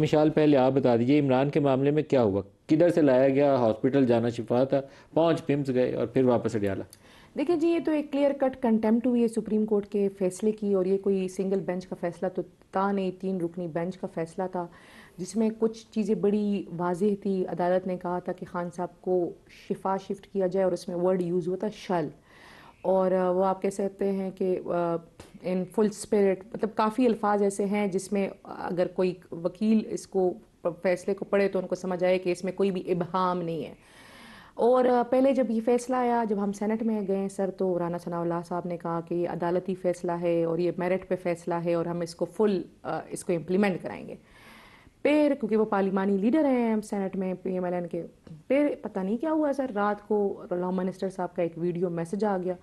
مشال پہلے آپ بتا دیجئے عمران کے معاملے میں کیا ہوا؟ کدھر سے لایا گیا؟ ہاسپٹل جانا شفا تھا، پہنچ پمس گئے اور پھر واپس اڈیالہ؟ دیکھیں جی، یہ تو ایک کلیئر کٹ کنٹمپٹ ہوئی ہے سپریم کورٹ کے فیصلے کی، اور یہ کوئی سنگل بینچ کا فیصلہ تو تھا نہیں، 3 رکنی بینچ کا فیصلہ تھا جس میں کچھ چیزیں بڑی واضح تھی۔ عدالت نے کہا تھا کہ خان صاحب کو شفا شفٹ کیا جائے، اور اس میں ورڈ یوز ہوا تھا شل، اور وہ آپ کہہ سکتے ہیں کہ ان فل اسپرٹ، مطلب کافی الفاظ ایسے ہیں جس میں اگر کوئی وکیل اس کو فیصلے کو پڑھے تو ان کو سمجھ آئے کہ اس میں کوئی بھی ابہام نہیں ہے۔ اور پہلے جب یہ فیصلہ آیا، جب ہم سینٹ میں گئے سر، تو رانا ثناء اللہ صاحب نے کہا کہ یہ عدالتی فیصلہ ہے اور یہ میرٹ پہ فیصلہ ہے اور ہم اس کو اس کو امپلیمنٹ کرائیں گے۔ پھر کیونکہ وہ پارلیمانی لیڈر ہیں سینٹ میں پی ایم ایل این کے، پھر پتہ نہیں کیا ہوا سر، رات کو لا منسٹر صاحب کا ایک ویڈیو میسج آ گیا۔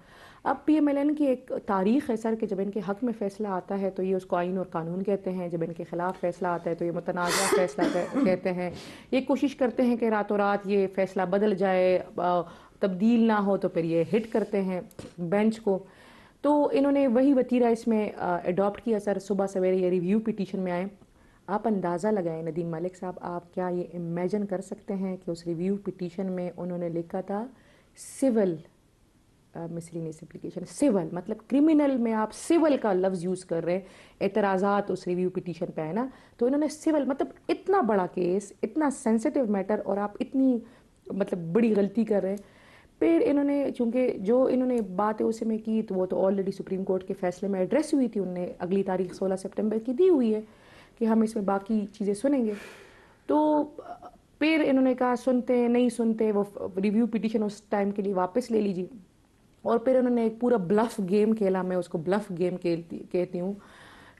اب پی ایم ایل این کی ایک تاریخ ہے سر کہ جب ان کے حق میں فیصلہ آتا ہے تو یہ اس کو آئین اور قانون کہتے ہیں، جب ان کے خلاف فیصلہ آتا ہے تو یہ متنازع فیصلہ کہتے ہیں۔ یہ کوشش کرتے ہیں کہ راتوں رات یہ فیصلہ بدل جائے، تبدیل نہ ہو، تو پھر یہ ہٹ کرتے ہیں بینچ کو۔ تو انہوں نے وہی وتیرہ اس میں اڈاپٹ کیا سر۔ صبح سویرے یہ ریویو پٹیشن میں آئے، آپ اندازہ لگائیں ندیم ملک صاحب، آپ کیا یہ امیجن کر سکتے ہیں کہ اس ریویو پٹیشن میں انہوں نے لکھا تھا سول مسلینیس اپلیکیشن، سول مطلب کرمنل میں آپ سول کا لفظ یوز کر رہے ہیں، اعتراضات اس ریویو پٹیشن پہ ہے نا، تو انہوں نے سول مطلب اتنا بڑا کیس، اتنا سینسٹیو میٹر، اور آپ اتنی مطلب بڑی غلطی کر رہے ہیں۔ پھر انہوں نے چونکہ جو انہوں نے بات اسے میں کی تو وہ تو آلریڈی سپریم کورٹ کے فیصلے میں ایڈریس ہوئی تھی، انہوں نے اگلی تاریخ 16 سپٹمبر کی دی ہوئی ہے کہ ہم اس میں باقی چیزیں سنیں گے۔ تو پھر انہوں نے کہا سنتے نہیں سنتے، وہ ریویو پٹیشن اس ٹائم کے لیے واپس لے لیجیے، اور پھر انہوں نے ایک پورا بلف گیم کھیلا، میں اس کو بلف گیم کہتی ہوں،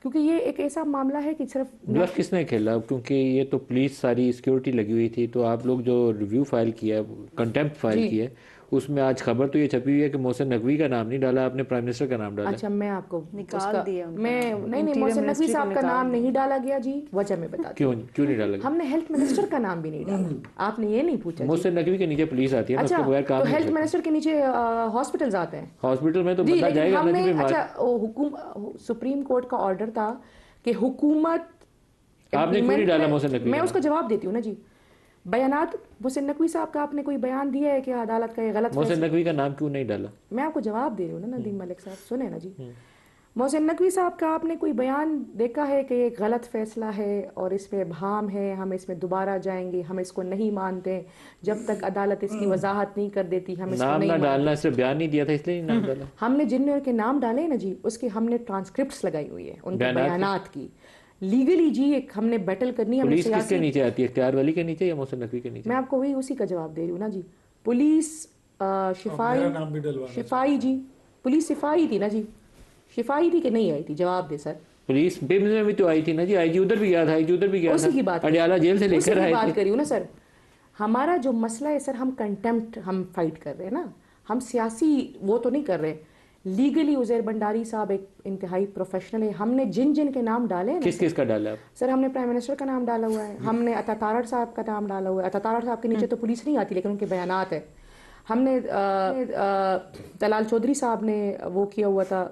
کیونکہ یہ ایک ایسا معاملہ ہے کہ صرف بلف کس نے کھیلا؟ کیونکہ یہ تو پولیس ساری سیکیورٹی لگی ہوئی تھی، تو آپ لوگ جو ریویو فائل کیا ہے، کنٹمپٹ فائل جی کی ہے، اس میں آج خبر تو یہ چھپی ہوئی ہے کہ محسن نقوی کا نام نہیں ڈالا، آپ نے پرائم منسٹر کا نام ڈالا۔ اچھا، میں آپ کو نکال دیا میں نہیں محسن نقوی صاحب کا نام نہیں ڈالا گیا جی، وجہ میں بتاتی ہوں۔ کیوں نہیں ڈالا گیا؟ ہم نے ہیلتھ منسٹر کا نام بھی نہیں ڈالا، آپ نے یہ نہیں پوچھا جی۔ محسن نقوی کے نیچے پولیس آتی ہے نا، اس اچھا، کے بغیر کام تو نہیں ہیلتھ ہو سکتا۔ منسٹر کے نیچے ہاسپٹلز آتے ہیں ہاسپٹل میں تو جی، بندہ لیکن جائے گا ہم نا نے جی بیمار۔ اچھا سپریم کورٹ کا آرڈر تھا کہ حکومت آپ نے کیوں نہیں ڈالا محسن نقوی میں کا اس کا جواب دیتی ہوں نا جی۔ بیانات محسن نقوی صاحب کا آپ نے کوئی بیان دیا ہے کہ عدالت کا یہ غلط محسن فیصلہ؟ نقوی کا نام کیوں نہیں ڈالا؟ میں آپ کو جواب دے رہی ہوں نا ندیم ملک صاحب، سنیں نا جی۔ محسن نقوی صاحب کا آپ نے کوئی بیان دیکھا ہے کہ یہ غلط فیصلہ ہے اور اس میں ابہام ہے، ہم اس میں دوبارہ جائیں گے، ہم اس کو نہیں مانتے جب تک عدالت اس کی وضاحت نہیں کر دیتی، ہم اس کو نام نہیں نہ ڈالنا، مانتے۔ صرف بیان نہیں دیا تھا اس لیے نہیں نام ڈالا۔ ہم نے جن کے نام ڈالے نا جی، اس کے ہم نے ٹرانسکرپٹس لگائی ہوئی ہے ان کے بیانات کی، لیگلی جی ایک ہم نے بیٹل کرنی ہے۔ پولیس کس کے نیچے آتی ہے، اختیار ولی کے نیچے یا محسن نقوی کے نیچے؟ میں آپ کو وہی اسی کا جواب دے رہی ہوں نا جی۔ پولیس شفائی جی، پولیس صفائی تھی نا جی، شفائی تھی کہ نہیں آئی تھی؟ جواب دے سر۔ پولیس بمز میں بھی تو آئی تھی نا جی، آئی جی ادھر بھی گیا تھا، آئی جی ادھر بھی گیا تھا، اسی کی بات اڈیالہ جیل سے لے کر آئے بات تھے۔ کری ہوں نا سر۔ ہمارا جو مسئلہ ہے سر، ہم کنٹمپٹ ہم فائٹ کر رہے ہیں نا، ہم سیاسی وہ تو نہیں کر رہے۔ لیگلی عزیر بنڈاری صاحب ایک انتہائی پروفیشنل ہے، ہم نے جن کے نام ڈالے ہیں نا کس کا ڈالا آپ؟ سر، ہم نے پرائم منسٹر کا نام ڈالا ہوا ہے، ہم نے عطا تارڑ صاحب کا نام ڈالا ہوا ہے۔ عطا تارڑ صاحب کے نیچے تو پولیس نہیں آتی لیکن ان کے بیانات ہے۔ ہم نے طلال چودھری صاحب نے وہ کیا ہوا تھا،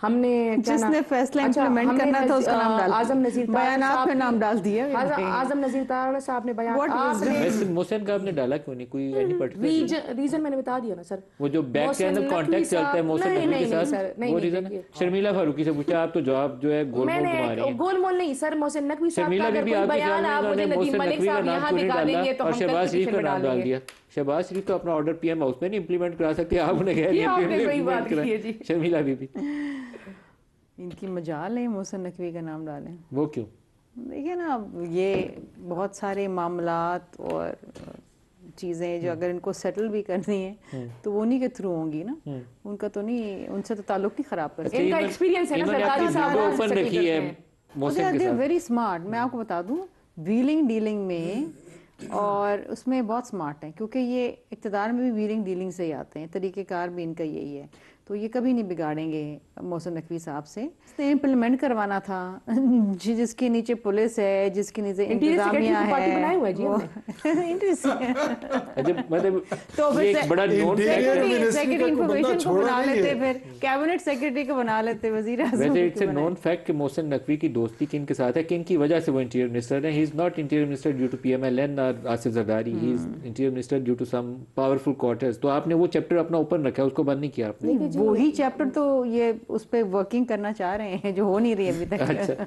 ہم نے جس نے فیصلہ امپلیمنٹ کرنا تھا اس کا نام ڈال اعظم نذیر بیانات میں نام ڈال دیا۔ اعظم نذیر تارڑ صاحب نے بیان، محسن کا آپ نے ڈالا کیوں نہیں؟ کوئی اینی پرٹیکولر ریزن میں نے بتا دیا نا سر۔ وہ جو بیک کے اندر کانٹیکٹ چلتا ہے محسن نقوی کے ساتھ، وہ ریزن ہے۔ شرمیلا فاروقی سے پوچھا، آپ تو جواب جو ہے گول مول گھما رہی ہیں۔ گول مول نہیں سر، محسن نقوی صاحب کا اگر کوئی بیان آپ مجھے ندیم ملک صاحب یہاں دکھا دیں گے تو ہم شہباز شریف پٹیشن کا میں نام ڈال ڈال دیں گے۔ دیا۔ شہباز شریف تو اپنا آرڈر پی ایم ہاؤس میں نہیں امپلیمنٹ کرا سکتے، آپ نے کہہ دیا امپلیمنٹ کرا۔ شرمیلا بی بی ان کی مجال ہے محسن نقوی کا نام ڈالیں، وہ کیوں؟ دیکھیں نا، یہ بہت سارے معاملات اور چیزیں جو اگر ان کو سیٹل بھی کرنی ہے تو وہ انہی کے تھرو ہوں گی نا، ان کا تو نہیں، ان سے تو تعلق نہیں خراب کر سکتے۔ ان کا ایکسپیرینس ہے نا سرکاری صاحب اوپن رکھی ہے محسن کے دے ساتھ۔ ویری اسمارٹ، میں آپ کو بتا دوں ویلنگ ڈیلنگ میں، اور اس میں بہت اسمارٹ ہیں، کیونکہ یہ اقتدار میں بھی ویلنگ ڈیلنگ سے ہی آتے ہیں، طریقہ کار بھی ان کا یہی ہے۔ تو یہ کبھی نہیں بگاڑیں گے محسن نقوی صاحب سے. اس نے امپلیمنٹ کروانا تھا جس کے نیچے پولیس ہے, جس کے نیچے انتظامیہ کیبنٹ سیکرٹری کو بنا لیتے, وزیر اعظم. فیکٹ کہ محسن نقوی کی دوستی کن کے ساتھ ہے, کن کی وجہ سے وہ انٹیریئر منسٹر ہیں. He is not interior minister due to P M L N اور Asif Zardari, he is interior minister due to some powerful quarters. تو آپ نے وہ چیپٹر اپنا اوپن رکھا ہے, اس کو بند نہیں کیا آپ نے. وہی چیپٹر تو یہ اس پہ ورکنگ کرنا چاہ رہے ہیں جو ہو نہیں رہی ابھی تک.